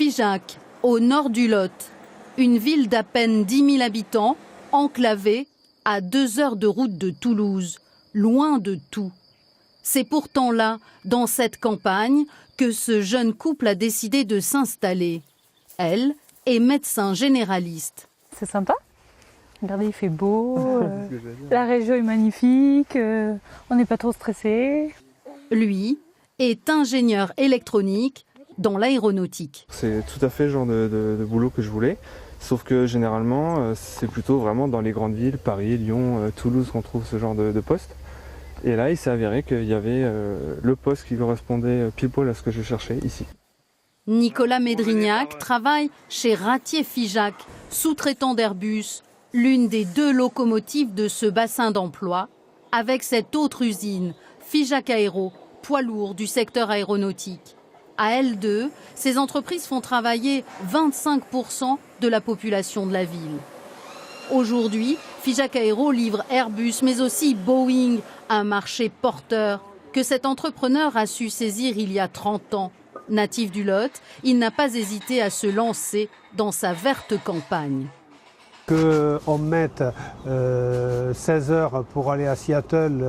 Figeac, au nord du Lot, une ville d'à peine 10 000 habitants, enclavée à 2 heures de route de Toulouse, loin de tout. C'est pourtant là, dans cette campagne, que ce jeune couple a décidé de s'installer. Elle est médecin généraliste. C'est sympa. Regardez, il fait beau, la région est magnifique, on n'est pas trop stressé. Lui est ingénieur électronique dans l'aéronautique. C'est tout à fait le genre de boulot que je voulais, sauf que généralement c'est plutôt vraiment dans les grandes villes, Paris, Lyon, Toulouse qu'on trouve ce genre de poste. Et là il s'est avéré qu'il y avait le poste qui correspondait pile poil à ce que je cherchais ici. Nicolas Médrignac travaille chez Ratier Figeac, sous-traitant d'Airbus, l'une des 2 locomotives de ce bassin d'emploi, avec cette autre usine, Figeac Aéro, poids lourd du secteur aéronautique. À L2, ces entreprises font travailler 25% de la population de la ville. Aujourd'hui, Figeac Aéro livre Airbus, mais aussi Boeing, un marché porteur que cet entrepreneur a su saisir il y a 30 ans. Natif du Lot, il n'a pas hésité à se lancer dans sa verte campagne. Qu'on mette 16 heures pour aller à Seattle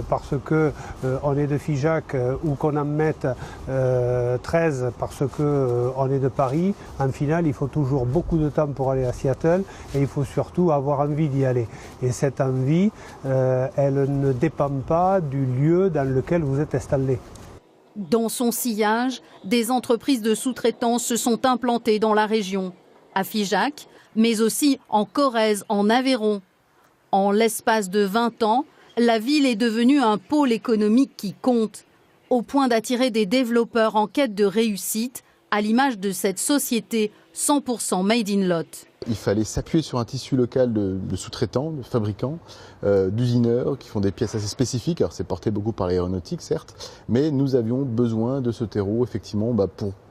parce qu'on est de Figeac ou qu'on en mette 13 parce qu'on est de Paris, en final il faut toujours beaucoup de temps pour aller à Seattle et il faut surtout avoir envie d'y aller. Et cette envie, elle ne dépend pas du lieu dans lequel vous êtes installé. Dans son sillage, des entreprises de sous-traitance se sont implantées dans la région, à Figeac, mais aussi en Corrèze, en Aveyron. En l'espace de 20 ans, la ville est devenue un pôle économique qui compte, au point d'attirer des développeurs en quête de réussite, à l'image de cette société 100% Made in Lot. Il fallait s'appuyer sur un tissu local de sous-traitants, de fabricants, d'usineurs qui font des pièces assez spécifiques. Alors c'est porté beaucoup par l'aéronautique certes, mais nous avions besoin de ce terreau effectivement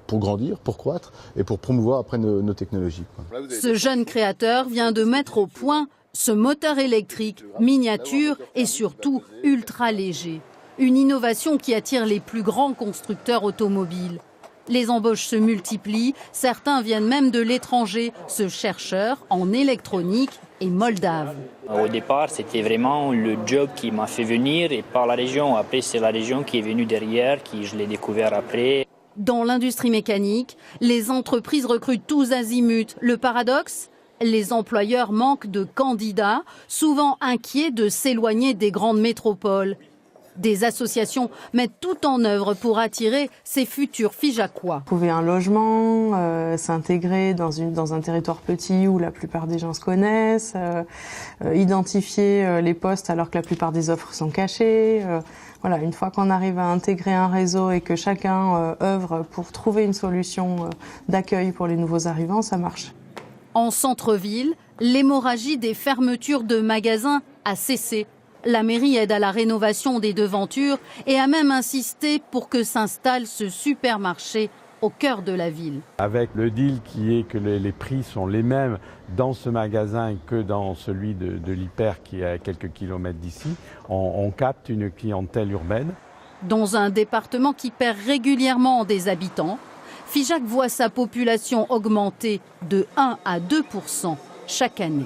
pour grandir, pour croître et pour promouvoir après nos technologies. Ce jeune créateur vient de mettre au point ce moteur électrique miniature et surtout ultra léger. Une innovation qui attire les plus grands constructeurs automobiles. Les embauches se multiplient, certains viennent même de l'étranger, ce chercheur en électronique est moldave. Au départ, c'était vraiment le job qui m'a fait venir et par la région. Après, c'est la région qui est venue derrière, qui je l'ai découvert après. Dans l'industrie mécanique, les entreprises recrutent tous azimuts. Le paradoxe ? Les employeurs manquent de candidats, souvent inquiets de s'éloigner des grandes métropoles. Des associations mettent tout en œuvre pour attirer ces futurs Figeacois. Trouver un logement, s'intégrer dans un territoire petit où la plupart des gens se connaissent, identifier les postes alors que la plupart des offres sont cachées. Voilà, une fois qu'on arrive à intégrer un réseau et que chacun œuvre pour trouver une solution d'accueil pour les nouveaux arrivants, ça marche. En centre-ville, l'hémorragie des fermetures de magasins a cessé. La mairie aide à la rénovation des devantures et a même insisté pour que s'installe ce supermarché au cœur de la ville. Avec le deal qui est que les prix sont les mêmes dans ce magasin que dans celui de l'Hyper qui est à quelques kilomètres d'ici, on capte une clientèle urbaine. Dans un département qui perd régulièrement des habitants, Figeac voit sa population augmenter de 1 à 2% chaque année.